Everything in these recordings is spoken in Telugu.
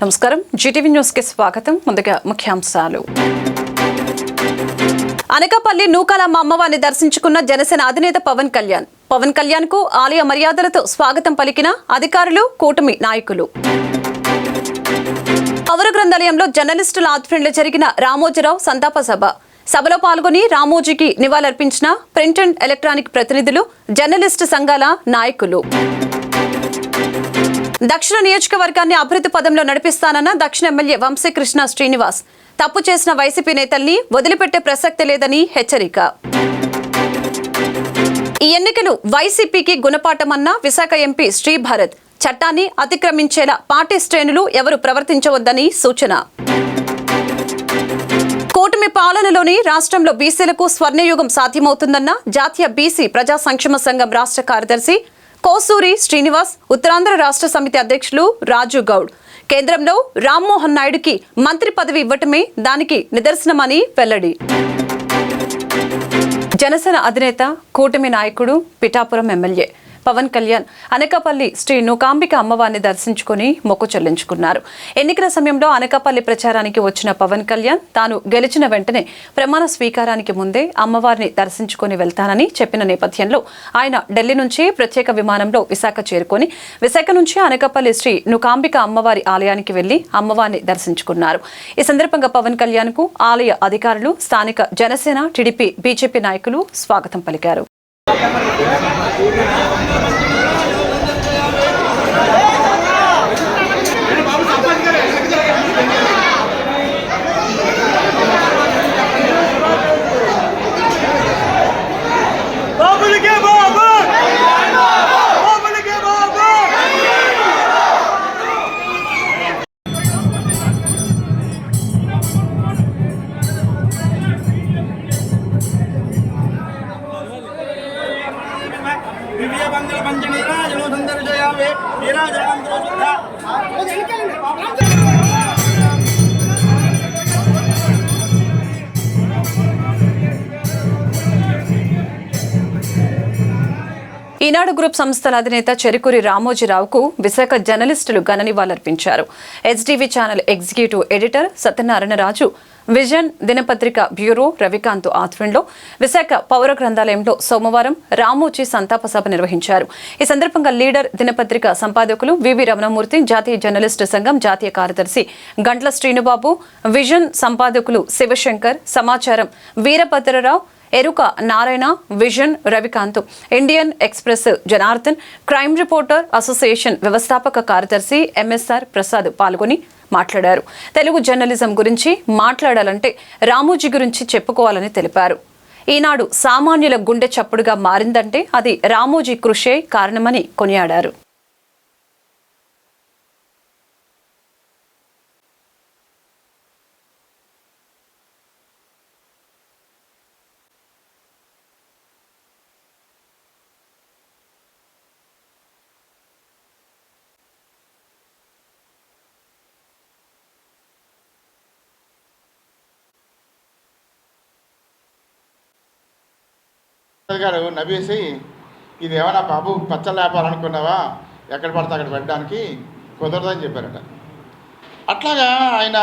నమస్కారం జీటీవీ న్యూస్ కి స్వాగతం. ముందుగా ముఖ్యాంశాలు. అనకాపల్లి నూకాలమ్మ అమ్మవారిని దర్శించుకున్న జనసేన అధినేత పవన్ కళ్యాణ్. పవన్ కళ్యాణ్ కు ఆలయ మర్యాదలతో స్వాగతం పలికిన అధికారులు, కూటమి నాయకులు. పౌర గ్రంథాలయంలో జర్నలిస్టుల ఆధ్వర్యంలో జరిగిన రామోజీరావు సంతాప సభ. సభలో పాల్గొని రామోజీకి నివాళులర్పించిన ప్రింట్ అండ్ ఎలక్ట్రానిక్ ప్రతినిధులు, జర్నలిస్టు సంఘాల నాయకులు. దక్షిణ నియోజకవర్గాన్ని అభివృద్ధి పదంలో నడిపిస్తానన్న దక్షిణ ఎమ్మెల్యే వంశీకృష్ణ శ్రీనివాస్. తప్పు చేసిన వైసీపీ నేతల్ని వదిలిపెట్టే ప్రసక్తి లేదని హెచ్చరిక. ఈ ఎన్నికలు వైసీపీకి గుణపాఠమన్న విశాఖ ఎంపీ శ్రీభారత్. చట్టాన్ని అతిక్రమించేలా పార్టీ శ్రేణులు ఎవరు ప్రవర్తించవద్దని సూచన. కూటమి పాలనలోని రాష్ట్రంలో బీసీలకు స్వర్ణయుగం సాధ్యమవుతుందన్న జాతీయ బీసీ ప్రజా సంక్షేమ సంఘం రాష్ట్ర కార్యదర్శి కోసూరి శ్రీనివాస్. ఉత్తరాంధ్ర రాష్ట్ర సమితి అధ్యక్షులు రాజు గౌడ్. కేంద్రంలో రామ్మోహన్ నాయుడుకి మంత్రి పదవి ఇవ్వటమే దానికి నిదర్శనమని వెల్లడి. జనసేన అధినేత, కూటమి నాయకుడు, పిఠాపురం ఎమ్మెల్యే పవన్ కళ్యాణ్ అనకాపల్లి శ్రీ నూకాంబిక అమ్మవారిని దర్శించుకుని మొక్కు చెల్లించుకున్నారు. ఎన్నికల సమయంలో అనకాపల్లి ప్రచారానికి వచ్చిన పవన్ కళ్యాణ్ తాను గెలిచిన వెంటనే ప్రమాణ స్వీకారానికి ముందే అమ్మవారిని దర్శించుకుని వెళ్తానని చెప్పిన నేపథ్యంలో ఆయన ఢిల్లీ నుంచి ప్రత్యేక విమానంలో విశాఖ చేరుకొని విశాఖ నుంచి అనకాపల్లి శ్రీ నూకాంబిక అమ్మవారి ఆలయానికి వెళ్లి అమ్మవారిని దర్శించుకున్నారు. ఈ సందర్భంగా పవన్ కళ్యాణ్ కు ఆలయ అధికారులు, స్థానిక జనసేన, టీడీపీ, బీజేపీ నాయకులు స్వాగతం పలికారు. ఈనాడు గ్రూప్ సంస్థల అధినేత చెరుకూరి రామోజీరావుకు విశాఖ జర్నలిస్టులు ఘన నివాళులర్పించారు. HTV channel executive editor Satyanarayanaraju, vision దినపత్రిక బ్యూరో రవికాంత్ ఆధ్వర్యంలో విశాఖ పౌర గ్రంథాలయంలో సోమవారం రామోజీ సంతాప సభ నిర్వహించారు. ఈ సందర్భంగా లీడర్ దినపత్రిక సంపాదకులు వివి రమణమూర్తి, జాతీయ జర్నలిస్టు సంఘం జాతీయ కార్యదర్శి గంట్ల శ్రీనుబాబు, విజన్ సంపాదకులు Shivashankar, Samacharam Veerabhadrarao, Eruka Narayana, vision Ravikanth, Indian Express Janardhan, crime reporter association వ్యవస్థాపక కార్యదర్శి ఎంఎస్ఆర్ ప్రసాద్ పాల్గొని మాట్లాడారు. తెలుగు జర్నలిజం గురించి మాట్లాడాలంటే రామోజీ గురించి చెప్పుకోవాలని తెలిపారు. ఈనాడు సామాన్యుల గుండె చప్పుడుగా మారిందంటే అది రామోజీ కృషే కారణమని కొనియాడారు. గారు నవ్వేసి, ఇది ఏమన్నా బాబు పచ్చళ్ళు లేపాలనుకున్నావా, ఎక్కడ పడితే అక్కడ పెట్టడానికి కుదరదని చెప్పారట. అట్లాగా ఆయన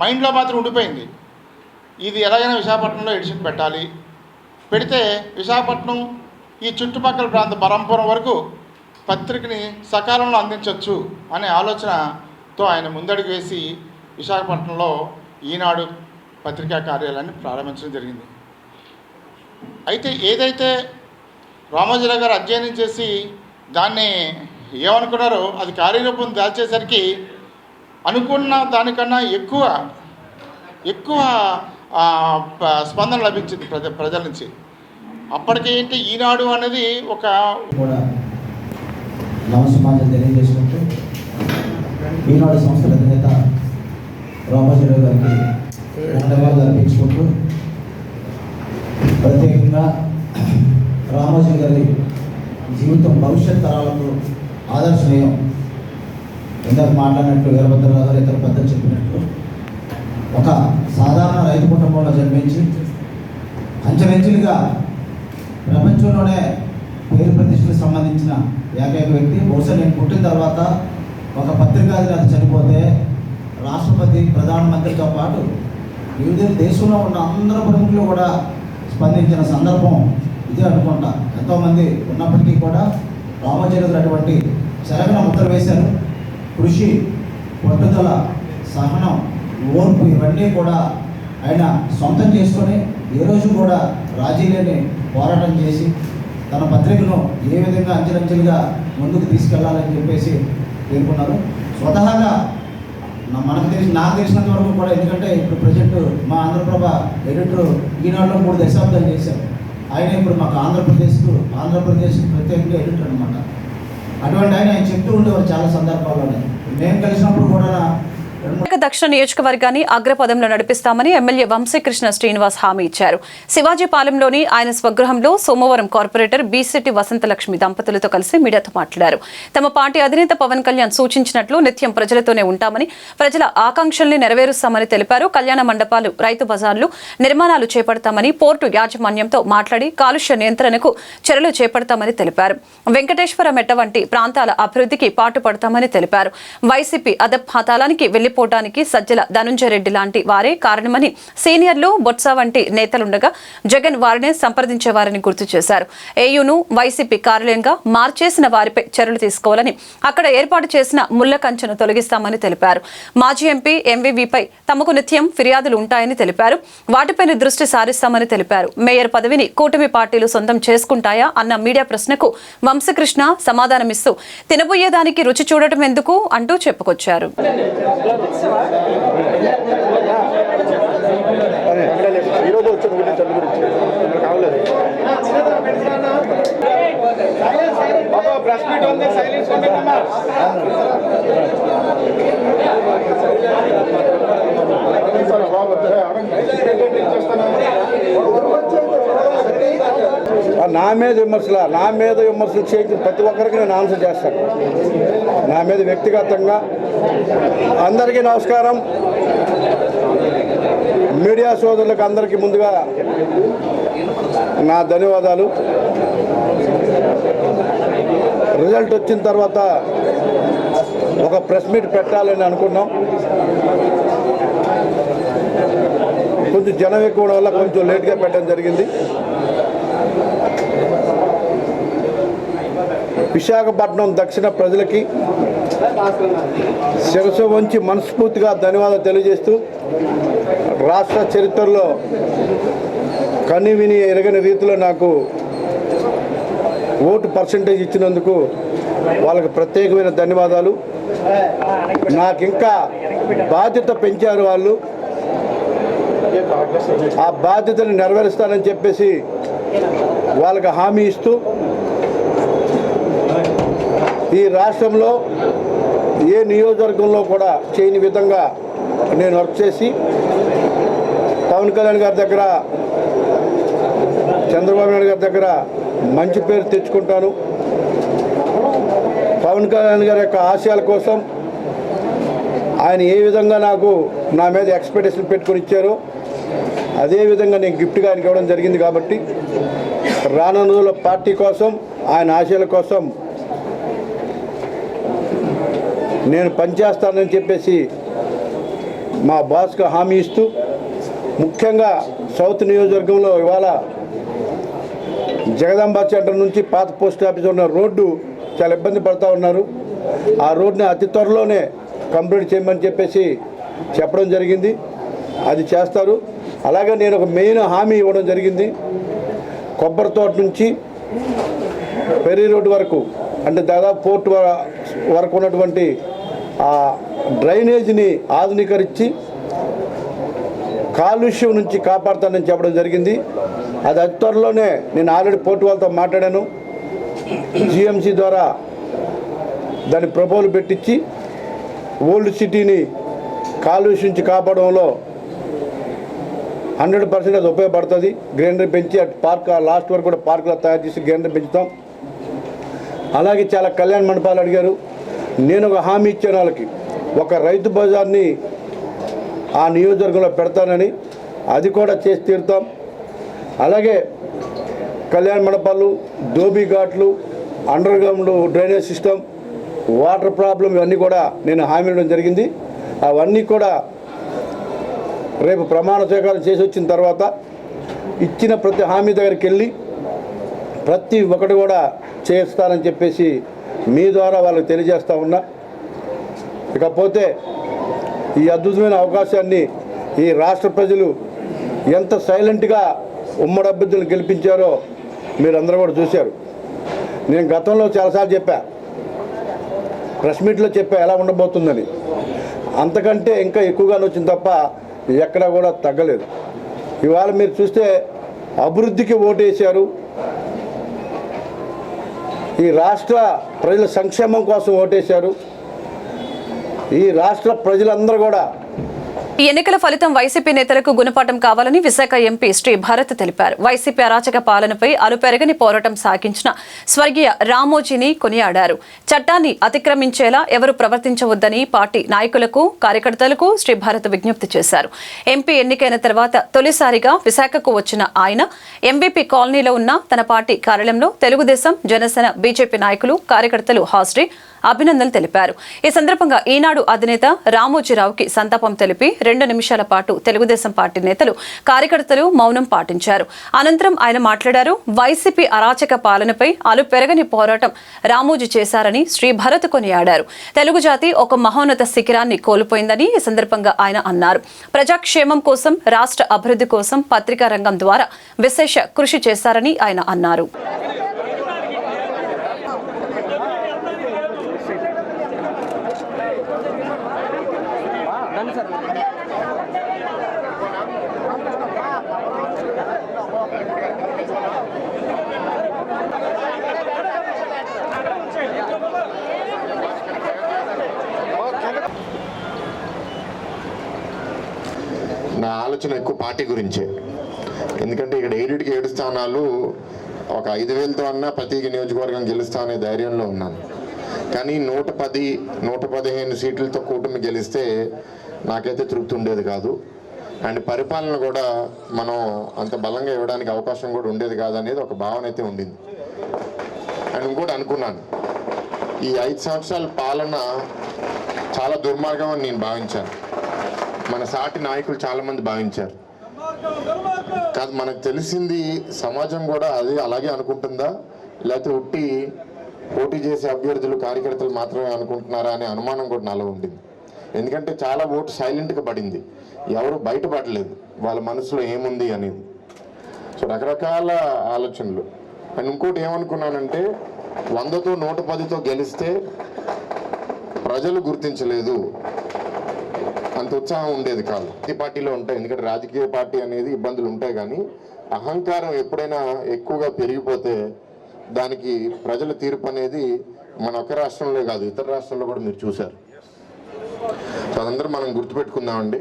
మైండ్లో మాత్రం ఉండిపోయింది, ఇది ఎలాగైనా విశాఖపట్నంలో ఎడిషన్ పెట్టాలి, పెడితే విశాఖపట్నం ఈ చుట్టుపక్కల ప్రాంత బరంపురం వరకు పత్రికని సకాలంలో అందించవచ్చు అనే ఆలోచనతో ఆయన ముందడుగు వేసి విశాఖపట్నంలో ఈనాడు పత్రికా కార్యాలయాన్ని ప్రారంభించడం జరిగింది. అయితే ఏదైతే రామోజీరావు గారు అధ్యయనం చేసి దాన్ని ఏమనుకున్నారో అది కార్యరూపం దాల్చేసరికి అనుకున్న దానికన్నా ఎక్కువ స్పందన లభించింది ప్రజల నుంచి. అప్పటికేంటి ఈనాడు అనేది ఒక నవసమాజం తెలియజేసుకుంటూ ఈనాడు సంస్థల అధినేత రామోజీరావు గారికి ధన్యవాదాలు అర్పించుకుంటూ ప్రత్యేకంగా రామోజీ గారి జీవితం భవిష్యత్ తరాలకు ఆదర్శనీయం. ఇందాక మాట్లాడినట్టు వీరభద్రరావు గారు ఇతర పెద్దలు చెప్పినట్టు ఒక సాధారణ రైతు కుటుంబంలో జన్మించి అంచెలంచెలుగా ప్రపంచంలోనే పేరు ప్రతిష్టలకు సంబంధించిన ఏకైక వ్యక్తి. బహుశా నేను పుట్టిన తర్వాత ఒక పత్రికాధినేత చనిపోతే రాష్ట్రపతి ప్రధానమంత్రితో పాటు వివిధ దేశంలో ఉన్న అందరు ప్రముఖులు కూడా స్పందించిన సందర్భం ఇదే అనుకుంటా. ఎంతోమంది ఉన్నప్పటికీ కూడా రామోజీ గారు అటువంటి చెరగన ముద్ర వేశారు. కృషి, పట్టుదల, సహనం, ఓర్పు ఇవన్నీ కూడా ఆయన సొంతం చేసుకొని ఏ రోజు కూడా రాజీ లేని పోరాటం చేసి తన పత్రికను ఏ విధంగా అంచెలంచెలుగా ముందుకు తీసుకెళ్లాలని చెప్పేసి పేర్కొన్నారు. స్వతహాగా నాకు తెలిసినంత వరకు కూడా, ఎందుకంటే ఇప్పుడు ప్రజెంట్ మా ఆంధ్రప్రభ ఎడిటర్ ఈనాడులో 3 దశాబ్దాలు చేశారు. ఆయన ఇప్పుడు మాకు ఆంధ్రప్రదేశ్ ప్రత్యేకంగా ఎడిటర్ అనమాట. అటువంటి ఆయన చెప్తూ ఉండేవారు చాలా సందర్భాల్లోనే. మేము కలిసినప్పుడు కూడా దక్షిణ నియోజకవర్గాన్ని అగ్రపదంలో నడిపిస్తామని ఎమ్మెల్యే వంశీకృష్ణ శ్రీనివాస్ హామీ ఇచ్చారు. శివాజీపాలెంలోని ఆయన స్వగృహంలో సోమవారం కార్పొరేటర్ బీసెట్టి వసంతలక్ష్మి దంపతులతో కలిసి మీడియాతో మాట్లాడారు. తమ పార్టీ అధినేత పవన్ కళ్యాణ్ సూచించినట్లు నిత్యం ప్రజలతోనే ఉంటామని, ప్రజల ఆకాంక్షల్ని నెరవేరుస్తామని తెలిపారు. కళ్యాణ మండపాలు, రైతు బజార్లు నిర్మాణాలు చేపడతామని, పోర్టు యాజమాన్యంతో మాట్లాడి కాలుష్య నియంత్రణకు చర్యలు చేపడతామని తెలిపారు. వెంకటేశ్వర మెట్ట వంటి ప్రాంతాల అభివృద్ధికి పాటుపడతామని తెలిపారు. వైసీపీ అధపాతాళానికి వెళ్లిపోవడానికి సజ్జల ధనుంజయ రెడ్డి లాంటి వారే కారణమని, సీనియర్లు బొత్స వంటి నేతలుండగా జగన్ వారినే సంప్రదించేవారని గుర్తు చేశారు. ఏయూను వైసీపీ కార్యాలయంగా మార్చేసిన వారిపై చర్యలు తీసుకోవాలని, అక్కడ ఏర్పాటు చేసిన ముళ్ల కంచెను తొలగిస్తామని తెలిపారు. మాజీ ఎంపీ ఎంవీవీపై తమకు నిత్యం ఫిర్యాదులు ఉంటాయని తెలిపారు. వాటిపైన దృష్టి సారిస్తామని తెలిపారు. మేయర్ పదవిని కూటమి పార్టీలు సొంతం చేసుకుంటాయా అన్న మీడియా ప్రశ్నకు వంశకృష్ణ సమాధానమిస్తూ, తినబోయేదానికి రుచి చూడటం ఎందుకు అంటూ చెప్పుకొచ్చారు. ఈరోజు వచ్చిన గురించి కావలేదు. ప్రెస్ మీట్ ఉంది, సైలెన్స్ ఉండమ్మా. నా మీద విమర్శలు చేసిన ప్రతి ఒక్కరికి నేను ఆన్సర్ చేస్తాను. నా మీద వ్యక్తిగతంగా అందరికీ నమస్కారం. మీడియా సోదరులకు అందరికీ ముందుగా నా ధన్యవాదాలు. రిజల్ట్ వచ్చిన తర్వాత ఒక ప్రెస్ మీట్ పెట్టాలని అనుకున్నాం. కొంచెం జనం ఎక్కువ వల్ల కొంచెం లేట్గా పెట్టడం జరిగింది. విశాఖపట్నం దక్షిణ ప్రజలకి శిరస్సు వంచి మనస్ఫూర్తిగా ధన్యవాదాలు తెలియజేస్తూ, రాష్ట్ర చరిత్రలో కనివిని ఎరగని రీతిలో నాకు ఓటు పర్సంటేజ్ ఇచ్చినందుకు వాళ్ళకి ప్రత్యేకమైన ధన్యవాదాలు. నాకు ఇంకా బాధ్యత పెంచారు వాళ్ళు. ఆ బాధ్యతను నెరవేరుస్తానని చెప్పేసి వాళ్ళకి హామీ ఇస్తూ, ఈ రాష్ట్రంలో ఏ నియోజకవర్గంలో కూడా చేయని విధంగా నేను వర్క్ చేసి పవన్ కళ్యాణ్ గారి దగ్గర, చంద్రబాబు నాయుడు గారి దగ్గర మంచి పేరు తెచ్చుకుంటాను. పవన్ కళ్యాణ్ గారి యొక్క ఆశయాల కోసం ఆయన ఏ విధంగా నా మీద ఎక్స్పెక్టేషన్ పెట్టుకొని ఇచ్చారో అదేవిధంగా నేను గిఫ్ట్గా ఆయనకి ఇవ్వడం జరిగింది. కాబట్టి రానున్న రోజుల్లో పార్టీ కోసం, ఆయన ఆశయాల కోసం నేను పనిచేస్తానని చెప్పేసి మా బాస్కు హామీ ఇస్తూ, ముఖ్యంగా సౌత్ నియోజకవర్గంలో ఇవాళ జగదాంబ సెంటర్ నుంచి పాత పోస్ట్ ఆఫీస్ ఉన్న రోడ్డు చాలా ఇబ్బంది పడుతూ ఉన్నారు. ఆ రోడ్ని అతి త్వరలోనే కంప్లీట్ చేయమని చెప్పేసి చెప్పడం జరిగింది. అది చేస్తారు. అలాగే నేను ఒక మెయిన్ హామీ ఇవ్వడం జరిగింది. కొబ్బరి తోట నుంచి పెరీ రోడ్డు వరకు, అంటే దాదాపు పోర్ట్ వరకు ఉన్నటువంటి ఆ డ్రైనేజీని ఆధునీకరించి కాలుష్యం నుంచి కాపాడుతానని చెప్పడం జరిగింది. అది అతి త్వరలోనే నేను ఆల్రెడీ పోర్టు వాళ్ళతో మాట్లాడాను. జిఎంసీ ద్వారా దాని ప్రపోజల్ పెట్టించి ఓల్డ్ సిటీని కాలుష్యం నుంచి కాపాడడంలో 100% అది ఉపయోగపడుతుంది. గ్రీనరీ పెంచి అటు పార్క్ లాస్ట్ వరకు కూడా పార్కులో తయారు చేసి గ్రీనరీ పెంచుతాం. అలాగే చాలా కళ్యాణ మండపాలు అడిగారు. నేను ఒక హామీ ఇచ్చాను వాళ్ళకి, ఒక రైతు బజార్ని ఆ నియోజకవర్గంలో పెడతానని. అది కూడా చేసి తీరుతాం. అలాగే కళ్యాణ మండపాలు, దోబీ ఘాట్లు, under ground drainage system, water problem ఇవన్నీ కూడా నేను హామీ ఇవ్వడం జరిగింది. అవన్నీ కూడా రేపు ప్రమాణ స్వీకారం చేసి వచ్చిన తర్వాత ఇచ్చిన ప్రతి హామీ దగ్గరికి వెళ్ళి ప్రతి ఒక్కటి కూడా చేస్తానని చెప్పేసి మీ ద్వారా వాళ్ళకి తెలియజేస్తా ఉన్నా. ఇకపోతే ఈ అద్భుతమైన అవకాశాన్ని ఈ రాష్ట్ర ప్రజలు ఎంత సైలెంట్గా ఉమ్మడి అభ్యర్థులను గెలిపించారో మీరందరూ కూడా చూశారు. నేను గతంలో చాలాసార్లు చెప్పా, ప్రెస్ మీట్లో చెప్పా ఎలా ఉండబోతుందని. అంతకంటే ఇంకా ఎక్కువగానే వచ్చింది తప్ప ఎక్కడా కూడా తగ్గలేదు. ఇవాళ మీరు చూస్తే అభివృద్ధికి ఓటేశారు, ఈ రాష్ట్ర ప్రజల సంక్షేమం కోసం ఓటేశారు. ఈ రాష్ట్ర ప్రజలందరూ కూడా ఈ ఎన్నికల ఫలితం వైసీపీ నేతలకు గుణపాఠం కావాలని విశాఖ ఎంపీ శ్రీ భరత్ తెలిపారు. వైసీపీ అరాచక పాలనపై అలుపెరగని పోరాటం సాగించిన స్వర్గీయ రామోజీని కొనియాడారు. చట్టాన్ని అతిక్రమించేలా ఎవరు ప్రవర్తించవద్దని పార్టీ నాయకులకు, కార్యకర్తలకు శ్రీ భరత్ విజ్ఞప్తి చేశారు. ఎంపీ ఎన్నికైన తర్వాత తొలిసారిగా విశాఖకు వచ్చిన ఆయన ఎంబీపీ కాలనీలో ఉన్న తన పార్టీ కార్యాలయంలో తెలుగుదేశం, జనసేన, బీజేపీ నాయకులు, కార్యకర్తలు హాజరై అభినందనలు తెలిపారు. ఈ సందర్భంగా ఈనాడు అధినేత రామోజీరావుకి సంతాపం తెలిపి 2 నిమిషాల పాటు తెలుగుదేశం పార్టీ నేతలు, కార్యకర్తలు మౌనం పాటించారు. అనంతరం ఆయన మాట్లాడారు. వైసీపీ అరాచక పాలనపై అలుపెరగని పోరాటం రామోజీ చేశారని శ్రీ భరత్ కొనియాడారు. తెలుగు జాతి ఒక మహోన్నత శిఖరాన్ని కోల్పోయిందని ఈ సందర్భంగా ఆయన అన్నారు. ప్రజాక్షేమం కోసం, రాష్ట్ర అభివృద్ధి కోసం పత్రికా రంగం ద్వారా విశేష కృషి చేశారని ఆయన అన్నారు. నా ఆలోచన ఎక్కువ పార్టీ గురించే. ఎందుకంటే ఇక్కడ 7 స్థానాలు ఒక 5,000తో అన్నా ప్రతి నియోజకవర్గం గెలుస్తా అనే ధైర్యంలో ఉన్నాను. కానీ 115 సీట్లతో కూటమి గెలిస్తే నాకైతే తృప్తి ఉండేది కాదు. అండ్ పరిపాలన కూడా మనం అంత బలంగా ఇవ్వడానికి అవకాశం కూడా ఉండేది కాదు అనేది ఒక భావన అయితే ఉండింది. అండ్ ఇంకోటి అనుకున్నాను, ఈ 5 సంవత్సరాల పాలన చాలా దుర్మార్గం అని నేను భావించాను. మన సాటి నాయకులు చాలామంది భావించారు. కాదు, మనకు తెలిసింది సమాజం కూడా అది అలాగే అనుకుంటుందా, లేకపోతే పోటీ చేసే అభ్యర్థులు, కార్యకర్తలు మాత్రమే అనుకుంటున్నారా అనే అనుమానం కూడా నాలో ఉండింది. ఎందుకంటే చాలా ఓటు సైలెంట్గా పడింది, ఎవరు బయటపడలేదు వాళ్ళ మనసులో ఏముంది అనేది. సో రకరకాల ఆలోచనలు. అండ్ ఇంకోటి ఏమనుకున్నానంటే 100తో 110తో గెలిస్తే ప్రజలు గుర్తించలేదు, అంత ఉత్సాహం ఉండేది కాదు. ఈ పార్టీలో ఉంటాయి, ఎందుకంటే రాజకీయ పార్టీ అనేది ఇబ్బందులు ఉంటాయి. కానీ అహంకారం ఎప్పుడైనా ఎక్కువగా పెరిగిపోతే దానికి ప్రజల తీర్పు అనేది మన ఒక్క రాష్ట్రంలో కాదు, ఇతర రాష్ట్రాల్లో కూడా మీరు చూశారు. సో అదందరూ మనం గుర్తుపెట్టుకుందామండి.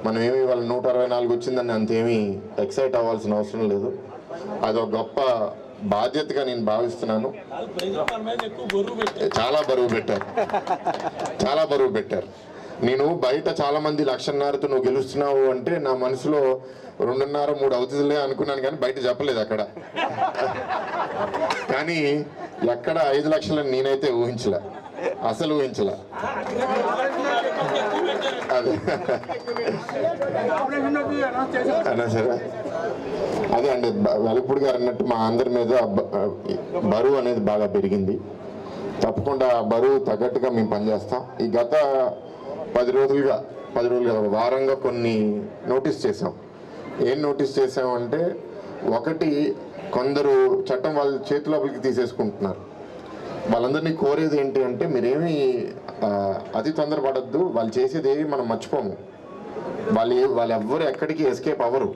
మనం ఏమి వాళ్ళ 164 వచ్చిందని అంతేమీ ఎక్సైట్ అవ్వాల్సిన అవసరం లేదు. అదొక గొప్ప బాధ్యతగా నేను భావిస్తున్నాను. చాలా బరువు పెట్టారు. నేను బయట చాలా మంది 1,50,000తో నువ్వు గెలుస్తున్నావు అంటే నా మనసులో 2.5-3 అవుతుందిలే అనుకున్నాను, కానీ బయట చెప్పలేదు అక్కడ. కానీ ఎక్కడ 5 లక్షలని నేనైతే ఊహించలే, అసలు ఊహించలే. అదే అన్నా సరే, అదే అండి వెలగపూడి గారు అన్నట్టు మా అందరి మీద బరువు అనేది బాగా పెరిగింది. తప్పకుండా బరువు తగ్గట్టుగా మేము పనిచేస్తాం. ఈ గత 10 రోజులుగా వారంగా కొన్ని నోటీస్ చేసాం. ఏం నోటీస్ చేసామంటే, ఒకటి, కొందరు చట్టం వాళ్ళ చేతిలోపలికి తీసేసుకుంటున్నారు. వాళ్ళందరినీ కోరేది ఏంటి అంటే, మీరేమీ అతి తొందరపడద్దు, వాళ్ళు చేసేది ఏమి మనం మర్చిపోము. వాళ్ళు ఎవ్వరు ఎక్కడికి ఎస్కేప్ అవ్వరు.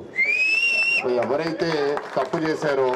ఎవరైతే తప్పు చేశారో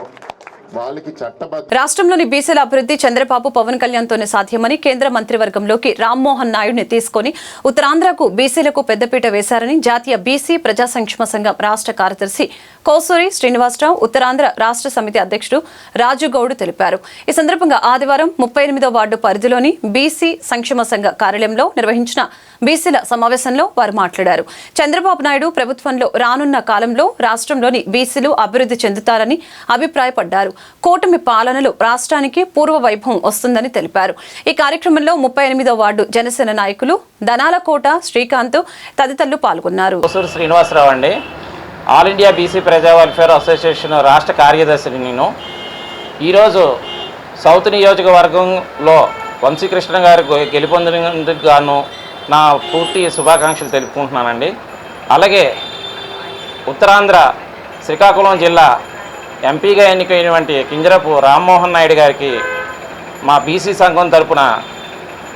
వాళ్ళకి చట్టబద్ధ. రాష్ట్రంలోని బీసీల అభివృద్ధి చంద్రబాబు, పవన్ కళ్యాణ్తోనే సాధ్యమని కేంద్ర మంత్రివర్గంలోకి రామ్మోహన్ నాయుడిని తీసుకుని ఉత్తరాంధ్రకు బీసీలకు పెద్దపీట వేశారని జాతీయ బీసీ ప్రజా సంక్షేమ సంఘం రాష్ట్ర కార్యదర్శి కోసూరి శ్రీనివాసరావు, ఉత్తరాంధ్ర రాష్ట్ర సమితి అధ్యక్షుడు రాజుగౌడ్ తెలిపారు. ఈ సందర్భంగా ఆదివారం 38వ వార్డు పరిధిలోని బీసీ సంక్షేమ సంఘ కార్యాలయంలో నిర్వహించిన బీసీల సమావేశంలో వారు మాట్లాడారు. చంద్రబాబు నాయుడు ప్రభుత్వంలో రానున్న కాలంలో రాష్ట్రంలోని బీసీలు అభివృద్ధి చెందుతారని అభిప్రాయపడ్డారు. కూటమి పాలనలో రాష్ట్రానికి పూర్వ వైభవం వస్తుందని తెలిపారు. ఈ కార్యక్రమంలో 38వ వార్డు జనసేన నాయకులు దనాలకోట శ్రీకాంత్ తదితరులు పాల్గొన్నారు. శ్రీనివాసరావు అండి, ఆల్ ఇండియా బీసీ ప్రజా వెల్ఫేర్ అసోసియేషన్ రాష్ట్ర కార్యదర్శిని. నేను ఈరోజు సౌత్ నియోజకవర్గంలో వంశీకృష్ణ గారు గెలుపొందినందుకు గాను నా పూర్తి శుభాకాంక్షలు తెలుపుకుంటున్నానండి. అలాగే ఉత్తరాంధ్ర శ్రీకాకుళం జిల్లా ఎంపీగా ఎన్నికైనటువంటి కింజరపు రామ్మోహన్ నాయుడు గారికి మా బీసీ సంఘం తరపున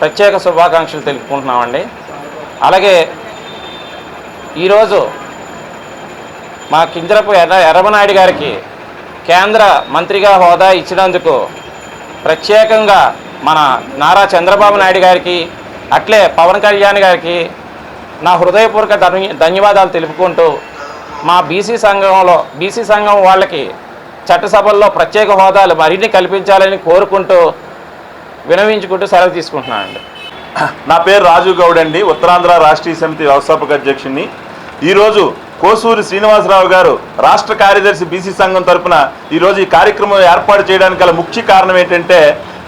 ప్రత్యేక శుభాకాంక్షలు తెలుపుకుంటున్నామండి. అలాగే ఈరోజు మా కింజరపు ఎర్రమనాయుడు గారికి కేంద్ర మంత్రిగా హోదా ఇచ్చినందుకు ప్రత్యేకంగా మన నారా చంద్రబాబు నాయుడు గారికి అట్లే పవన్ కళ్యాణ్ గారికి నా హృదయపూర్వక ధన్యవాదాలు తెలుపుకుంటూ మా బీసీ సంఘం వాళ్ళకి చట్టసభల్లో ప్రత్యేక హోదాలు మరిన్ని కల్పించాలని కోరుకుంటూ వినవించుకుంటూ సెలవు తీసుకుంటున్నానండి. నా పేరు రాజు గౌడ్ అండి, ఉత్తరాంధ్ర రాష్ట్రీయ సమితి వ్యవస్థాపక అధ్యక్షుడిని. ఈరోజు కోసూరి శ్రీనివాసరావు గారు రాష్ట్ర కార్యదర్శి బీసీ సంఘం తరఫున ఈరోజు ఈ కార్యక్రమం ఏర్పాటు చేయడానికి గల ముఖ్య కారణం ఏంటంటే,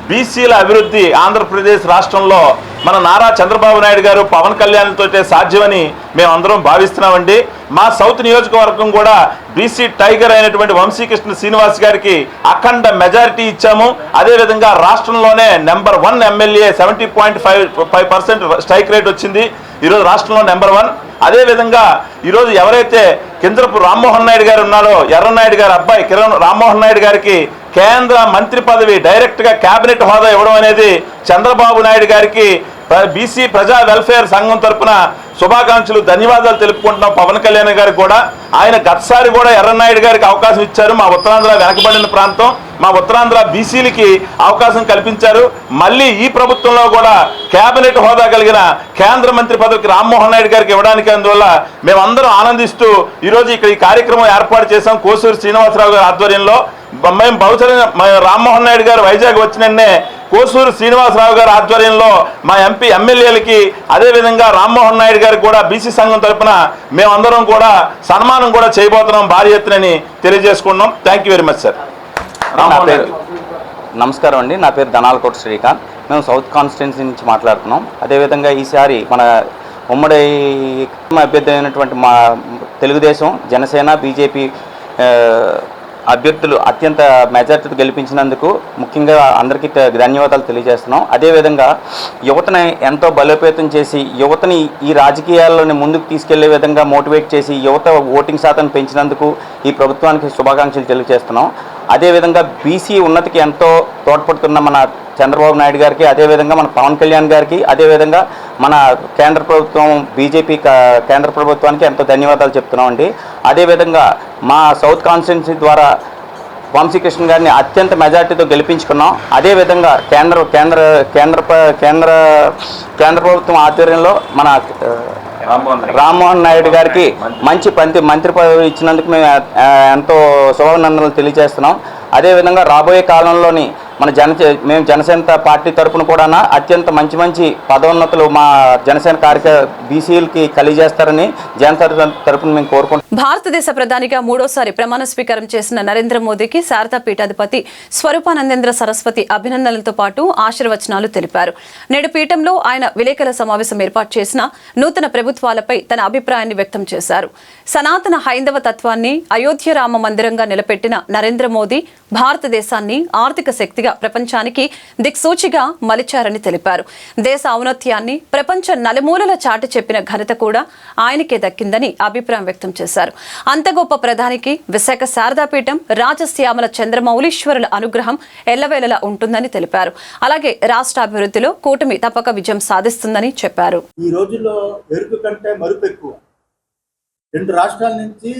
బీసీల అభివృద్ధి ఆంధ్రప్రదేశ్ రాష్ట్రంలో మన నారా చంద్రబాబు నాయుడు గారు పవన్ కళ్యాణ్తో సాధ్యమని మేమందరం భావిస్తున్నామండి. మా సౌత్ నియోజకవర్గం కూడా బీసీ టైగర్ అయినటువంటి వంశీకృష్ణ శ్రీనివాస్ గారికి అఖండ మెజారిటీ ఇచ్చాము. అదేవిధంగా రాష్ట్రంలోనే నెంబర్ 1 ఎమ్మెల్యే 70.5% స్ట్రైక్ రేట్ వచ్చింది. ఈరోజు రాష్ట్రంలో నెంబర్ 1. అదేవిధంగా ఈరోజు ఎవరైతే కింజరపు రామ్మోహన్ నాయుడు గారు ఉన్నారో, ఎర్రనాయుడు గారి అబ్బాయి రామ్మోహన్ నాయుడు గారికి కేంద్ర మంత్రి పదవి డైరెక్ట్గా క్యాబినెట్ హోదా ఇవ్వడం అనేది చంద్రబాబు నాయుడు గారికి బీసీ ప్రజా వెల్ఫేర్ సంఘం తరఫున శుభాకాంక్షలు, ధన్యవాదాలు తెలుపుకుంటున్నాం. పవన్ కళ్యాణ్ గారికి కూడా ఆయన గతసారి కూడా ఎర్రనాయుడు గారికి అవకాశం ఇచ్చారు. మా ఉత్తరాంధ్ర వెనకబడిన ప్రాంతం, మా ఉత్తరాంధ్ర బీసీలకి అవకాశం కల్పించారు. మళ్ళీ ఈ ప్రభుత్వంలో కూడా కేబినెట్ హోదా కలిగిన కేంద్ర మంత్రి పదవికి రామ్మోహన్ నాయుడు గారికి ఇవ్వడానికి అందువల్ల మేమందరం ఆనందిస్తూ ఈరోజు ఇక్కడ ఈ కార్యక్రమం ఏర్పాటు చేశాం. కోసూరి శ్రీనివాసరావు గారి ఆధ్వర్యంలో మేము రామ్మోహన్ నాయుడు గారు వైజాగ్ వచ్చినన్నే కోసూరు శ్రీనివాసరావు గారి ఆధ్వర్యంలో మా ఎమ్మెల్యేలకి అదేవిధంగా రామ్మోహన్ నాయుడు గారికి కూడా బీసీ సంఘం తరఫున మేమందరం కూడా సన్మానం కూడా చేయబోతున్నాం భారీ ఎత్తునని తెలియజేసుకున్నాం. Thank you very much sir. నమస్కారం అండి, నా పేరు దనాలకోట శ్రీకాంత్. మేము సౌత్ కాన్స్టిట్యున్సీ నుంచి మాట్లాడుతున్నాం. అదేవిధంగా ఈసారి మన ఉమ్మడి అభ్యర్థి అయినటువంటి మా తెలుగుదేశం, జనసేన, బీజేపీ అభ్యర్థులు అత్యంత మెజార్టీతో గెలిపించినందుకు ముఖ్యంగా అందరికీ ధన్యవాదాలు తెలియజేస్తున్నాం. అదేవిధంగా యువతని ఎంతో బలోపేతం చేసి యువతని ఈ రాజకీయాల్లోని ముందుకు తీసుకెళ్లే విధంగా మోటివేట్ చేసి యువత ఓటింగ్ శాతం పెంచినందుకు ఈ ప్రభుత్వానికి శుభాకాంక్షలు తెలియజేస్తున్నాం. అదేవిధంగా బీసీ ఉన్నతికి ఎంతో తోడ్పడుతున్న మన చంద్రబాబు నాయుడు గారికి, అదేవిధంగా మన పవన్ కళ్యాణ్ గారికి, అదేవిధంగా మన కేంద్ర ప్రభుత్వం బీజేపీ కేంద్ర ప్రభుత్వానికి ఎంతో ధన్యవాదాలు చెప్తున్నామండి. అదేవిధంగా మా సౌత్ కాన్స్టిట్యున్సీ ద్వారా వంశీకృష్ణ గారిని అత్యంత మెజార్టీతో గెలిపించుకున్నాం. అదేవిధంగా కేంద్ర ప్రభుత్వం ఆధ్వర్యంలో మన రామ్మోహన్ నాయుడు గారికి మంచి మంత్రి పదవి ఇచ్చినందుకు మేము ఎంతో శుభాభినందనలు తెలియజేస్తున్నాం. అదేవిధంగా రాబోయే కాలంలోని మేము జనసేన పార్టీ తరఫున కూడా అత్యంత మంచి పదోన్నతులు మా జనసేన బీసీలకి కలిగజేస్తారని జనసేన తరఫున మేము కోరుకుంటున్నాం. భారతదేశ ప్రధానిగా 3వసారి ప్రమాణ స్వీకారం చేసిన నరేంద్ర మోదీకి శారదా పీఠాధిపతి స్వరూపానందేంద్ర సరస్వతి అభినందనలతో పాటు ఆశీర్వచనాలు తెలిపారు. నేడు పీఠంలో ఆయన విలేకరుల సమావేశం ఏర్పాటు చేసిన నూతన ప్రభుత్వాలపై తన అభిప్రాయాన్ని వ్యక్తం చేశారు. సనాతన హైందవ తత్వాన్ని అయోధ్య రామ మందిరంగా నిలబెట్టిన నరేంద్ర మోదీ భారతదేశాన్ని ఆర్థిక శక్తిగా ప్రపంచానికి దిక్సూచిగా మలిచారని తెలిపారు. దేశ ఔన్నత్యాన్ని ప్రపంచ నలుమూలల చాటి చెప్పిన ఘనత కూడా ఆయనకే దక్కిందని అభిప్రాయం వ్యక్తం చేశారు. అంత గొప్ప ప్రధానికి విశాఖ శారదాపీఠం రాజశ్యామల చంద్రమౌళీశ్వరుల అనుగ్రహం ఎల్లవేళలా ఉంటుందని తెలిపారు. అలాగే రాష్ట్ర అభివృద్ధిలో కూటమి తప్పక విజయం సాధిస్తుందని చెప్పారు. ఈ రోజుల్లో ఎరుకు కంటే మరుపు ఎక్కువ. 2 రాష్ట్రాల నుంచి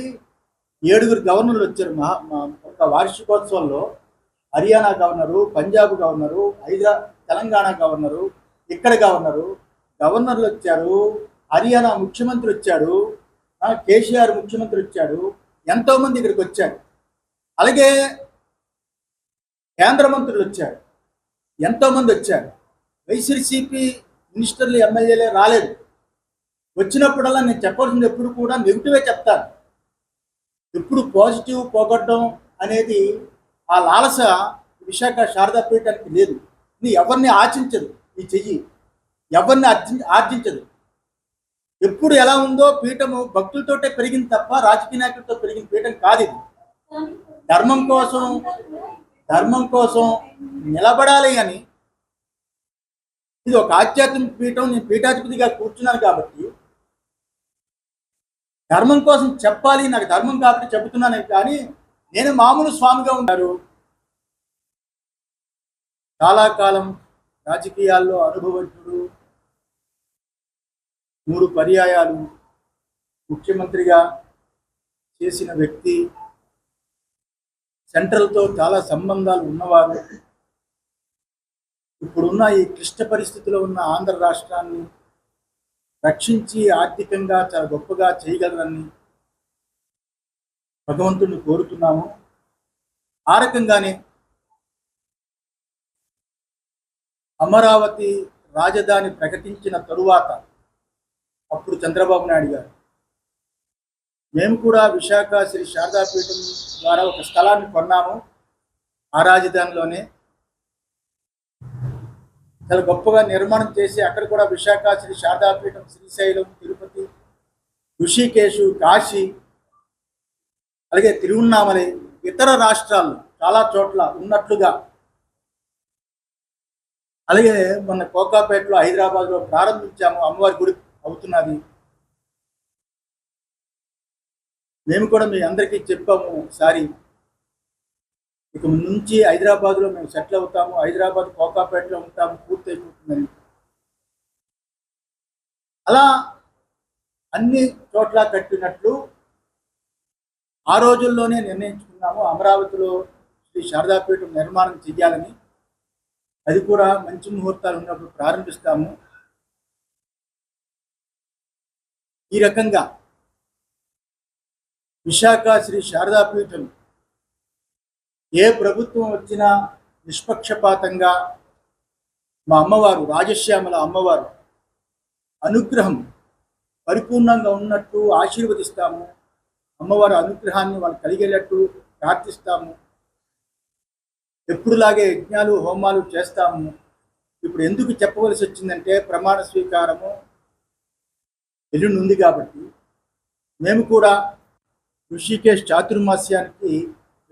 7 గవర్నర్లు వచ్చారు. ఒక వార్షికోత్సవంలో Haryana governor, Punjab governor, Telangana governor, ఇక్కడ గవర్నర్లు వచ్చారు. హర్యానా ముఖ్యమంత్రి వచ్చాడు, కేసీఆర్ ముఖ్యమంత్రి వచ్చాడు, ఎంతోమంది ఇక్కడికి వచ్చారు. అలాగే కేంద్ర మంత్రులు వచ్చారు, ఎంతోమంది వచ్చారు. వైఎస్ఆర్సీపీ మినిస్టర్లు, ఎమ్మెల్యేలే రాలేదు. వచ్చినప్పుడల్లా నేను చెప్పాల్సింది ఎప్పుడు కూడా నెగిటివే చెప్తాను. ఎప్పుడు పాజిటివ్ పోగొట్టడం అనేది ఆ లాలస విశాఖ శారదాపీఠానికి లేదు. ఇది ఎవరిని ఆర్జించదు, ఈ చెయ్యి ఎవరిని ఆర్జించదు. ఎప్పుడు ఎలా ఉందో పీఠము భక్తులతోటే పెరిగింది తప్ప రాజకీయ నాయకులతో పెరిగిన పీఠం కాదు ఇది. ధర్మం కోసం నిలబడాలి అని ఇది ఒక ఆధ్యాత్మిక పీఠం. నేను పీఠాధిపతిగా కూర్చున్నాను కాబట్టి ధర్మం కోసం చెప్పాలి, నాకు ధర్మం కాబట్టి చెబుతున్నాను. కానీ నేను మామూలు స్వామిగా ఉన్నారు. చాలా కాలం రాజకీయాల్లో అనుభవజ్ఞుడు, 3 పర్యాయాలు ముఖ్యమంత్రిగా చేసిన వ్యక్తి, సెంట్రల్తో చాలా సంబంధాలు ఉన్నవారు, ఇప్పుడున్న ఈ క్లిష్ట పరిస్థితిలో ఉన్న ఆంధ్ర రాష్ట్రాన్ని రక్షించి ఆర్థికంగా చాలా గొప్పగా చేయగలరని భగవంతుడిని కోరుతున్నాము. ఆ రకంగానే అమరావతి రాజధాని ప్రకటించిన తరువాత అప్పుడు చంద్రబాబు నాయుడు గారు మేము కూడా విశాఖ శ్రీ శారదాపీఠం ద్వారా ఒక స్థలాన్ని కొన్నాము. ఆ రాజధానిలోనే చాలా గొప్పగా నిర్మాణం చేసి అక్కడ కూడా విశాఖ శ్రీ శారదాపీఠం, శ్రీశైలం, తిరుపతి, ఋషికేశు, కాశీ, అలాగే తిరువన్నామలై, ఇతర రాష్ట్రాల్లో చాలా చోట్ల ఉన్నట్లుగా, అలాగే మన కోకాపేటలో, హైదరాబాద్లో ప్రారంభించాము. అమ్మవారి గుడి అవుతున్నది. మేము కూడా మీ అందరికీ చెప్పాము ఒకసారి, ఇక నుంచి హైదరాబాద్లో మేము సెటిల్ అవుతాము, హైదరాబాద్ కోకాపేటలో ఉంటాము, పూర్తి అయిపోతుందని. అలా అన్ని చోట్ల కట్టినట్లు ఆ రోజుల్లోనే నిర్ణయించుకున్నాము అమరావతిలో శ్రీ శారదాపీఠం నిర్మాణం చెయ్యాలని. అది కూడా మంచి ముహూర్తాలు ఉన్నప్పుడు ప్రారంభిస్తాము. ఈ రకంగా విశాఖ శ్రీ శారదాపీఠం ఏ ప్రభుత్వం వచ్చినా నిష్పక్షపాతంగా మా అమ్మవారు, రాజశ్యామల అమ్మవారు అనుగ్రహం పరిపూర్ణంగా ఉన్నట్టు ఆశీర్వదిస్తాము. అమ్మవారి అనుగ్రహాన్ని వాళ్ళు కలిగేటట్టు ప్రార్థిస్తాము. ఎప్పుడులాగే యజ్ఞాలు, హోమాలు చేస్తాము. ఇప్పుడు ఎందుకు చెప్పవలసి వచ్చిందంటే ప్రమాణ స్వీకారము ఎల్లుండి ఉంది కాబట్టి మేము కూడా ఋషికేశ్ చాతుర్మాస్యానికి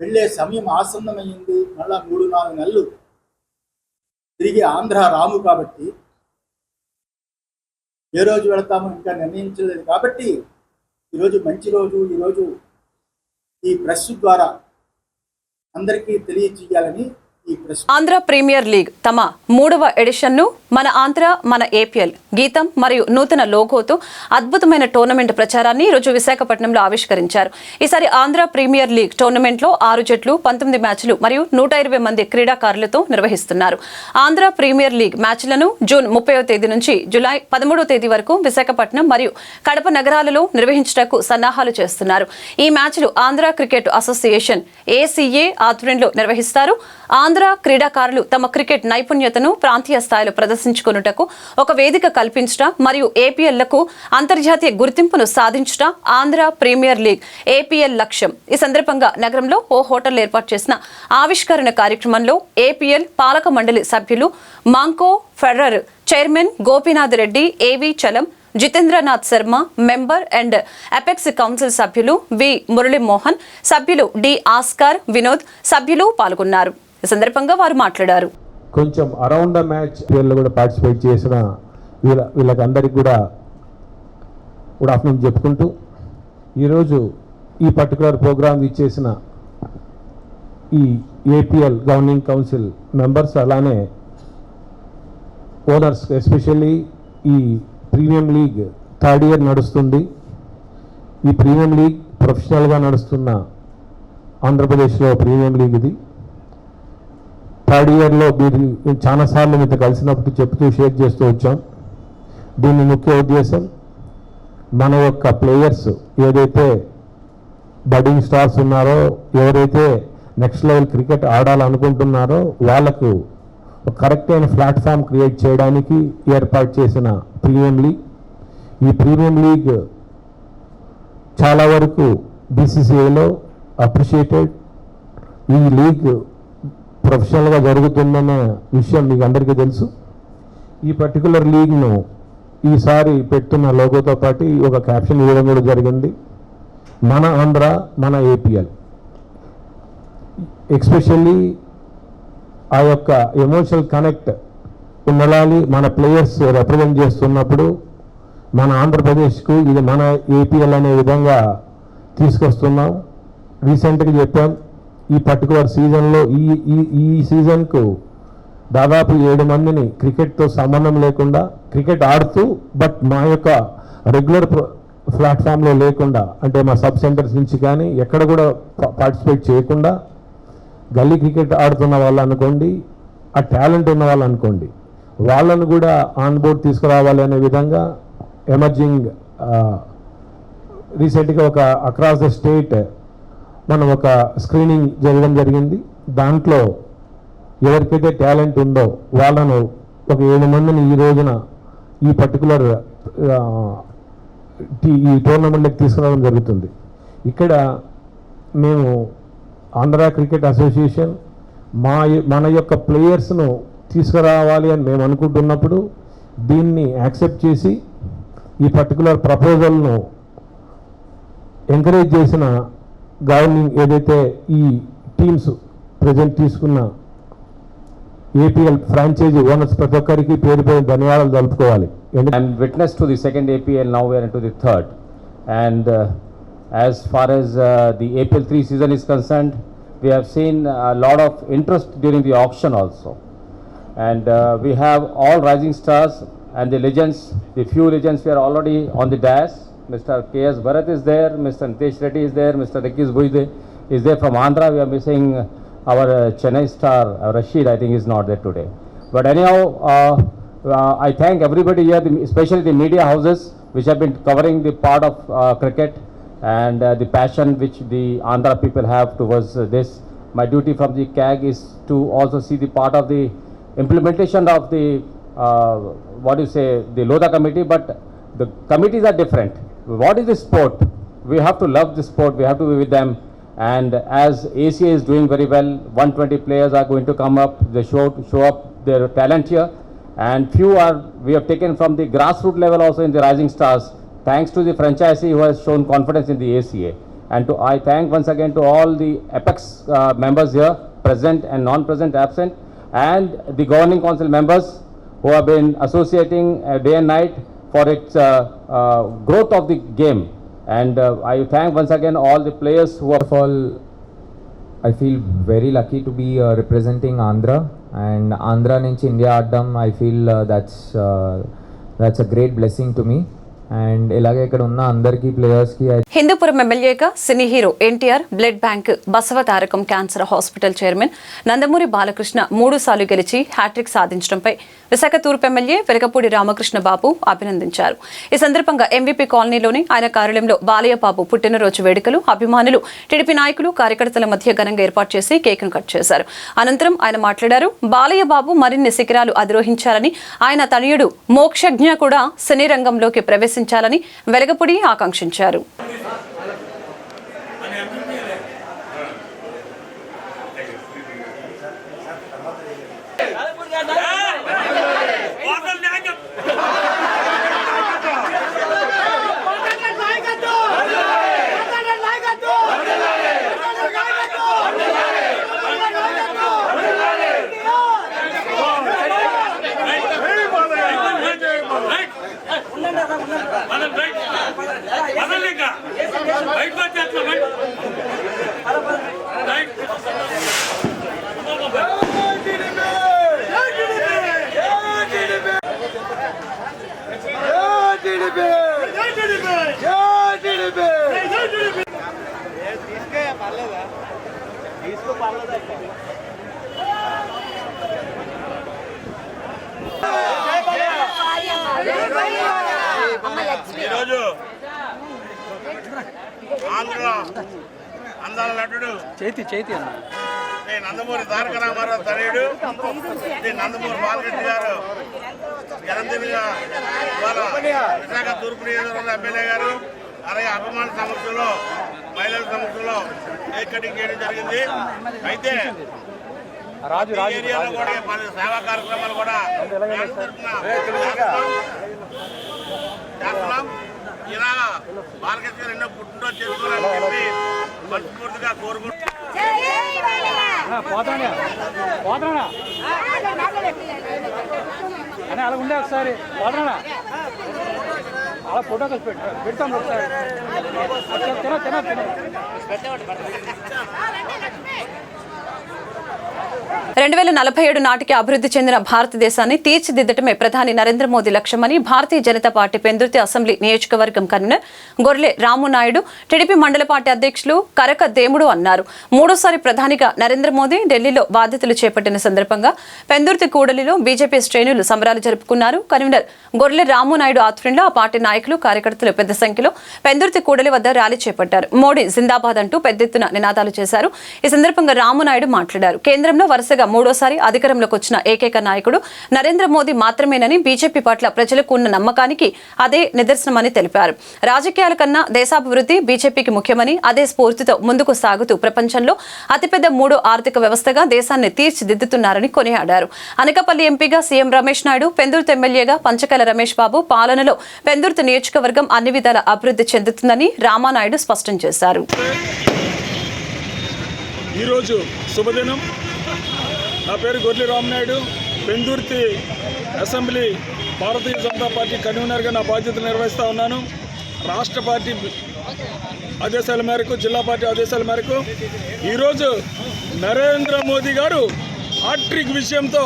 వెళ్ళే సమయం ఆసన్నమైంది. మళ్ళా 3-4 నెలలు తిరిగి ఆంధ్ర రాము కాబట్టి ఏ రోజు వెళతామో ఇంకా నిర్ణయించలేదు. కాబట్టి ఈరోజు మంచి రోజు. ఈరోజు ఈ ప్రెస్ ద్వారా అందరికీ తెలియజేయాలని ఈ ప్రెస్. ఆంధ్ర ప్రీమియర్ లీగ్ తమ 3వ ఎడిషన్ను మన ఆంధ్ర మన ఏపీఎల్ గీతం మరియు నూతన లోగోతో అద్భుతమైన టోర్నమెంట్ ప్రచారాన్ని ఈరోజు విశాఖపట్నంలో ఆవిష్కరించారు. ఈసారి ఆంధ్ర ప్రీమియర్ లీగ్ టోర్నమెంట్లో 6 జట్లు, 19 మ్యాచ్లు మరియు 120 మంది క్రీడాకారులతో నిర్వహిస్తున్నారు. ఆంధ్ర ప్రీమియర్ లీగ్ మ్యాచ్లను జూన్ 30వ తేదీ నుంచి జూలై 13వ తేదీ వరకు విశాఖపట్నం మరియు కడప నగరాలలో నిర్వహించడానికి సన్నాహాలు చేస్తున్నారు. ఈ మ్యాచ్లు ఆంధ్ర క్రికెట్ అసోసియేషన్ ACA ఆధ్వర్యంలో నిర్వహిస్తారు. ఆంధ్ర క్రీడాకారులు తమ క్రికెట్ నైపుణ్యతను ప్రాంతీయ స్థాయిలో ప్రదర్శించుకొనుటకు ఒక వేదిక కల్పించడం మరియు ఏపీఎల్లకు అంతర్జాతీయ గుర్తింపును సాధించడం ఆంధ్ర ప్రీమియర్ లీగ్ ఏపీఎల్ లక్ష్యం. ఈ సందర్భంగా నగరంలో ఓ హోటల్ ఏర్పాటు చేసిన ఆవిష్కరణ కార్యక్రమంలో ఏపీఎల్ పాలక మండలి సభ్యులు మాంకో ఫెడరర్ chairman Gopinath Reddy, AV Chalam, Jitendranath Sharma, member and apex council సభ్యులు వి మురళీమోహన్, సభ్యులు డి ఆస్కార్, వినోద్ సభ్యులు పాల్గొన్నారు. ఈ సందర్భంగా వారు మాట్లాడారు. కొంచెం అరౌండ్ ద మ్యాచ్ పేర్లు కూడా పార్టిసిపేట్ చేసిన వీళ్ళకందరికీ కూడా గుడ్ ఆఫ్టర్నూన్ చెప్పుకుంటూ ఈరోజు ఈ పర్టికులర్ ప్రోగ్రామ్ ఇచ్చేసిన ఈ ఏపీఎల్ గవర్నింగ్ కౌన్సిల్ మెంబర్స్, అలానే ఓనర్స్, ఎస్పెషల్లీ ఈ ప్రీమియం లీగ్ 3rd ఇయర్ నడుస్తుంది. ఈ ప్రీమియం లీగ్ ప్రొఫెషనల్గా నడుస్తున్న ఆంధ్రప్రదేశ్లో ప్రీమియం లీగ్ ఇది. 3rd ఇయర్లో మీరు చాలాసార్లు మీతో కలిసినప్పుడు చెప్తూ షేర్ చేస్తూ వచ్చాం. దీని ముఖ్య ఉద్దేశం మన యొక్క ప్లేయర్స్ ఏదైతే బడ్డింగ్ స్టార్స్ ఉన్నారో, ఎవరైతే నెక్స్ట్ లెవెల్ క్రికెట్ ఆడాలనుకుంటున్నారో వాళ్ళకు కరెక్ట్ అయిన ప్లాట్ఫామ్ క్రియేట్ చేయడానికి ఏర్పాటు చేసిన ప్రీమియం లీగ్. ఈ ప్రీమియం లీగ్ చాలా వరకు బీసీసీఐలో అప్రిషియేటెడ్. ఈ లీగ్ ప్రొఫెషనల్గా జరుగుతుందన్న విషయం మీకు అందరికీ తెలుసు. ఈ పర్టికులర్ లీగ్ను ఈసారి పెడుతున్న లోగోతో పాటు ఒక క్యాప్షన్ ఇవ్వడం కూడా జరిగింది, మన ఆంధ్ర మన ఏపీఎల్. ఎక్స్పెషల్లీ ఆ యొక్క ఎమోషనల్ కనెక్ట్ ఉండాలి. మన ప్లేయర్స్ రిప్రజెంట్ చేస్తున్నప్పుడు మన ఆంధ్రప్రదేశ్కు ఇది మన ఏపీఎల్ అనే విధంగా తీసుకొస్తున్నాం. రీసెంట్గా చెప్పాం, ఈ పర్టికులర్ సీజన్లో ఈ సీజన్కు దాదాపు 7 మందిని క్రికెట్తో సంబంధం లేకుండా క్రికెట్ ఆడుతూ బట్ మా యొక్క రెగ్యులర్ ప్లాట్ఫామ్లో లేకుండా, అంటే మా సబ్ సెంటర్స్ నుంచి కానీ ఎక్కడ కూడా పార్టిసిపేట్ చేయకుండా గల్లీ క్రికెట్ ఆడుతున్న వాళ్ళు అనుకోండి, ఆ టాలెంట్ ఉన్న వాళ్ళు అనుకోండి, వాళ్ళను కూడా ఆన్ బోర్డ్ తీసుకురావాలి అనే విధంగా ఎమర్జింగ్ రీసెంట్గా ఒక అక్రాస్ ద స్టేట్ మనం ఒక స్క్రీనింగ్ జరగడం జరిగింది. దాంట్లో ఎవరికైతే టాలెంట్ ఉందో వాళ్ళను ఒక 7 మందిని ఈ రోజున ఈ పర్టికులర్ ఈ టోర్నమెంట్కి తీసుకురావడం జరుగుతుంది. ఇక్కడ మేము ఆంధ్ర క్రికెట్ అసోసియేషన్ మన యొక్క ప్లేయర్స్ను తీసుకురావాలి అని మేము అనుకుంటున్నప్పుడు దీన్ని యాక్సెప్ట్ చేసి ఈ పర్టికులర్ ప్రపోజల్ను ఎంకరేజ్ చేసిన గవర్నింగ్ ఏదైతే ఈ టీమ్స్ ప్రజెంట్ తీసుకున్న ఏపీఎల్ ఫ్రాంచైజీ ఓనర్స్ ప్రతి ఒక్కరికి పేరు ధన్యవాదాలు తెలుపుకోవాలి. I'm witness to the second APL, now we are into the third. And as far as the APL 3 season is concerned, we have seen a lot of interest during the auction also. And we have all rising stars and the legends, the few legends we are already on the dais. Mr. K.S. Bharat is there, Mr. Nitesh Reddy is there, Mr. Rakis Buide is there from Andhra. We are missing our Chennai star, Rashid, I think is not there today. But anyhow, I thank everybody here, especially the media houses which have been covering the part of cricket and the passion which the Andhra people have towards this. My duty from the CAG is to also see the part of the implementation of the, the Lodha committee, but the committees are different. What is the sport? We have to love the sport, we have to be with them. And as ACA is doing very well, 120 players are going to come up, they show up their talent here. And we have taken from the grassroots level also in the rising stars, thanks to the franchisee who has shown confidence in the ACA. And I thank once again to all the Apex members here, present and non-present, absent, and the governing council members who have been associating day and night for its growth of the game. And I thank once again all the players who are... First of all, I feel very lucky to be representing Andhra, and Andhra nunchi India addam, I feel that's a great blessing to me. And ఇలాగే ఇక్కడ ఉన్న అందరికీ ప్లేయర్స్కి హిందూపురం ఎమ్మెల్యేగా cine hero NTR, blood bank Basava Tarakam cancer hospital chairman Nandamuri Balakrishna 3 సార్లు గెలిచి హ్యాట్రిక్ సాధించడంపై విశాఖ తూర్పు ఎమ్మెల్యే వెలగపూడి రామకృష్ణ బాబు అభినందించారు. ఈ సందర్భంగా ఎంవీపీ కాలనీలోని ఆయన కార్యాలయంలో బాలయ్య బాబు పుట్టినరోజు వేడుకలు అభిమానులు, టీడీపీ నాయకులు, కార్యకర్తల మధ్య ఘనంగా ఏర్పాటు చేసి కేక్ను కట్ చేశారు. అనంతరం ఆయన మాట్లాడారు. బాలయ్య బాబు మరిన్ని శిఖరాలు అధిరోహించాలని, ఆయన తనయుడు మోక్షజ్ఞ కూడా సినీ రంగంలోకి ప్రవేశించాలని వెలగపూడి ఆకాంక్షించారు. ఈరోజు ఆంధ్ర అందాల నటుడు చేతి అన్న నందమూరి తారక రామారావు తనయుడు నందమూరి బాలకృష్ణ గారు జనంతినిగా ఇవాళ విశాఖ తూర్పు నియోజకవర్గ ఎమ్మెల్యే గారు అలాగే అభిమాన సమక్షంలో మహిళల సమక్షంలో కేక్ కటింగ్ చేయడం జరిగింది. అయితే ఏరియాలో కూడా పలు సేవా కార్యక్రమాలు కూడా చేస్తున్నాం. ఇలా బాలకృష్ణ గారు ఎన్నో పుట్టినరోజు చేసుకోవాలని చెప్పి మనస్ఫూర్తిగా కోరుకుంటున్నాం. అలా ఉండే ఒకసారి పోతానా అలా ఫోటో కలిసి పెడతాం ఒకసారి. 2047 నాటికి అభివృద్ధి చెందిన భారతదేశాన్ని తీర్చిదిద్దటమే ప్రధాని నరేంద్ర మోదీ లక్ష్యమని భారతీయ జనతా పార్టీ పెందుర్తి అసెంబ్లీ నియోజకవర్గం కన్వీనర్ గొర్లె రామునాయుడు, టీడీపీ మండల పార్టీ అధ్యక్షులు కరక దేముడు అన్నారు. మూడోసారి ప్రధానిగా నరేంద్ర మోదీ ఢిల్లీలో బాధ్యతలు చేపట్టిన సందర్భంగా పెందుర్తి కూడలిలో బీజేపీ శ్రేణులు సంబరాలు జరుపుకున్నారు. కన్వీనర్ గొర్లె రామునాయుడు ఆధ్వర్యంలో ఆ పార్టీ నాయకులు, కార్యకర్తలు పెద్ద సంఖ్యలో పెందుర్తి కూడలి వద్ద ర్యాలీ చేపట్టారు. మోడీ జిందాబాద్ అంటూ పెద్ద ఎత్తున నినాదాలు చేశారు. ఈ సందర్భంగా రామునాయుడు మాట్లాడారు. కేంద్రంలో వరుసగా మూడోసారి అధికారంలోకి వచ్చిన ఏకైక నాయకుడు నరేంద్ర మోదీ మాత్రమేనని, బీజేపీ పట్ల ప్రజలకు ఉన్న నమ్మకానికి అదే నిదర్శనమని తెలిపారు. రాజకీయాల కన్నా దేశాభివృద్ధి బీజేపీకి ముఖ్యమని, అదే స్ఫూర్తితో ముందుకు సాగుతూ ప్రపంచంలో అతిపెద్ద మూడో ఆర్థిక వ్యవస్థగా దేశాన్ని తీర్చిదిద్దుతున్నారని కొనియాడారు. అనకాపల్లి ఎంపీగా సీఎం రమేష్ నాయుడు, పెందుర్తి ఎమ్మెల్యేగా పంచకల రమేష్ బాబు పాలనలో పెందుర్తి నియోజకవర్గం అన్ని విధాల అభివృద్ధి చెందుతుందని రామానాయుడు స్పష్టం చేశారు. ఈరోజు శుభదినం. నా పేరు గొర్లె రామనాయుడు. పెందుర్తి అసెంబ్లీ భారతీయ జనతా పార్టీ కన్వీనర్గా నా బాధ్యతలు నిర్వహిస్తూ ఉన్నాను. రాష్ట్ర పార్టీ ఆదేశాల మేరకు, జిల్లా పార్టీ ఆదేశాల మేరకు ఈరోజు నరేంద్ర మోదీ గారు హ్యాట్రిక్ విషయంతో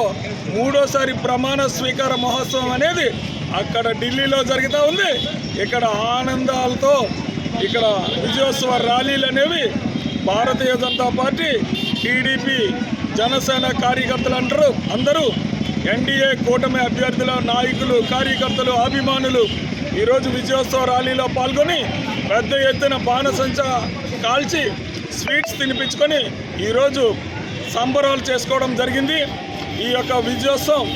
మూడోసారి ప్రమాణ స్వీకార మహోత్సవం అనేది అక్కడ ఢిల్లీలో జరుగుతూ ఉంది. ఇక్కడ ఆనందాలతో ఇక్కడ విజయోత్సవ ర్యాలీలు అనేవి భారతీయ జనతా పార్టీ, టీడీపీ, జనసేన కార్యకర్తలు అందరూ ఎన్డీఏ కూటమి అభ్యర్థుల నాయకులు, కార్యకర్తలు, అభిమానులు ఈరోజు విజయోత్సవ ర్యాలీలో పాల్గొని పెద్ద ఎత్తున బాణసంచ కాల్చి స్వీట్స్ తినిపించుకొని ఈరోజు సంబరాలు చేసుకోవడం జరిగింది. ఈ యొక్క విజయోత్సవం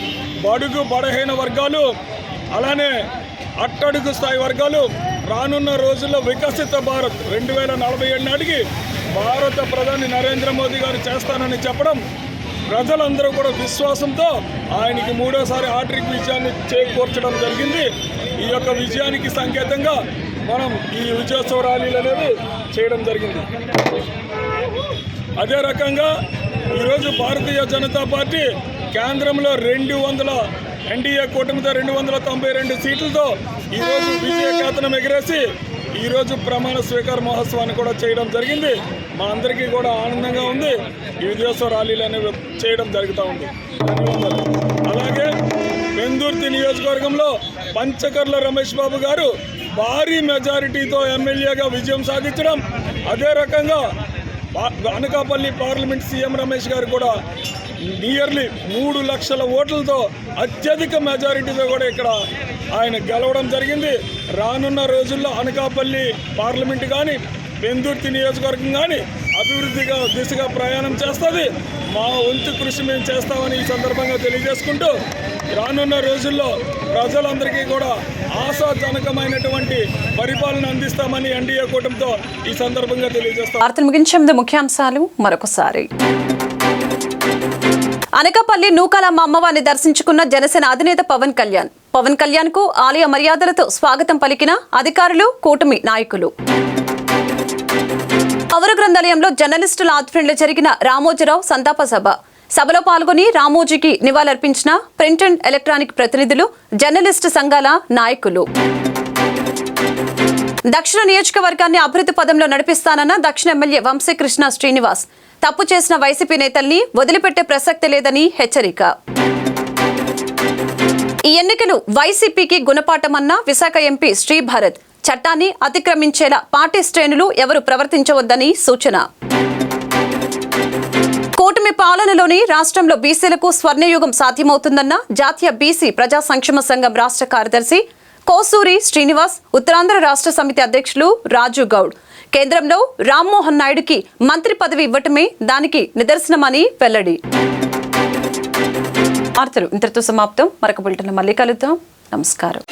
బడుగు బలహీన వర్గాలు, అలానే అట్టడుగు స్థాయి వర్గాలు రానున్న రోజుల్లో వికసిత భారత్ 2047 నాటికి భారత ప్రధాని నరేంద్ర మోదీ గారు చేస్తానని చెప్పడం, ప్రజలందరూ కూడా విశ్వాసంతో ఆయనకి మూడోసారి హ్యాట్రిక్ విజయాన్ని చేకూర్చడం జరిగింది. ఈ యొక్క విజయానికి సంకేతంగా మనం ఈ విజయోత్సవ ర్యాలీలు అనేవి చేయడం జరిగింది. అదే రకంగా ఈరోజు భారతీయ జనతా పార్టీ కేంద్రంలో 200 ఎన్డీఏ కూటమితో 292 సీట్లతో ఈరోజు విజయకేతనం ఎగిరేసి ఈరోజు ప్రమాణ స్వీకార మహోత్సవాన్ని కూడా చేయడం జరిగింది. మా అందరికీ కూడా ఆనందంగా ఉంది. ఈ విజయోత్సవ ర్యాలీలు అనేవి చేయడం జరుగుతూ ఉంది. అలాగే పెందుర్తి నియోజకవర్గంలో పంచకర్ల రమేష్ బాబు గారు భారీ మెజారిటీతో ఎమ్మెల్యేగా విజయం సాధించడం, అదే రకంగా అనకాపల్లి పార్లమెంట్ సీఎం రమేష్ గారు కూడా నియర్లీ 3 లక్షల ఓట్లతో అత్యధిక మెజారిటీతో కూడా ఇక్కడ ఆయన గెలవడం జరిగింది. రానున్న రోజుల్లో అనకాపల్లి పార్లమెంటు కానీ, పెందుర్తి నియోజకవర్గం కానీ అభివృద్ధిగా దిశగా ప్రయాణం చేస్తుంది. మా వంతు కృషి మేము చేస్తామని ఈ సందర్భంగా తెలియజేసుకుంటూ రానున్న రోజుల్లో ప్రజలందరికీ కూడా ఆశాజనకమైనటువంటి పరిపాలన అందిస్తామని ఎన్డీఏ కూటమితో ఈ సందర్భంగా తెలియజేస్తాం. వార్తలు ముగించే ముందు ముఖ్యాంశాలు మరొకసారి. అనకాపల్లి నూకాలమ్మ అమ్మవారిని దర్శించుకున్న జనసేన అధినేత పవన్ కళ్యాణ్. పవన్ కళ్యాణ్ కు ఆలయ మర్యాదలతో స్వాగతం పలికిన అధికారులు, కూటమి నాయకులు. పౌర గ్రంథాలయంలో జర్నలిస్టుల ఆధ్వర్యంలో జరిగిన రామోజీరావు సంతాప సభ. సభలో పాల్గొని రామోజీకి నివాళులర్పించిన ప్రింట్ అండ్ ఎలక్ట్రానిక్ ప్రతినిధులు, జర్నలిస్టు సంఘాల నాయకులు. దక్షిణ నియోజకవర్గాన్ని అభివృద్ధి పదంలో నడిపిస్తానన్న దక్షిణ ఎమ్మెల్యే వంశీకృష్ణ శ్రీనివాస్. తప్పు చేసిన వైసీపీ నేతల్ని వదిలిపెట్టే ప్రసక్తి లేదని హెచ్చరిక. ఈ ఎన్నికలు వైసీపీకి గుణపాఠమన్న విశాఖ ఎంపీ శ్రీభారత్. చట్టాన్ని అతిక్రమించేలా పార్టీ శ్రేణులు ఎవరు ప్రవర్తించవద్దని సూచన. కూటమి పాలనలోని రాష్ట్రంలో బీసీలకు స్వర్ణయుగం సాధ్యమవుతుందన్న జాతీయ బీసీ ప్రజా సంక్షేమ సంఘం రాష్ట్ర కార్యదర్శి కోసూరి శ్రీనివాస్, ఉత్తరాంధ్ర రాష్ట్ర సమితి అధ్యక్షులు రాజు గౌడ్. కేంద్రంలో రామ్మోహన్ నాయుడుకి మంత్రి పదవి ఇవ్వటమే దానికి నిదర్శనమని వెల్లడి. వార్తలు ఇంతటితో సమాప్తం. మరొక బులెటిన్లో మళ్ళీ కలుద్దాం. నమస్కారం.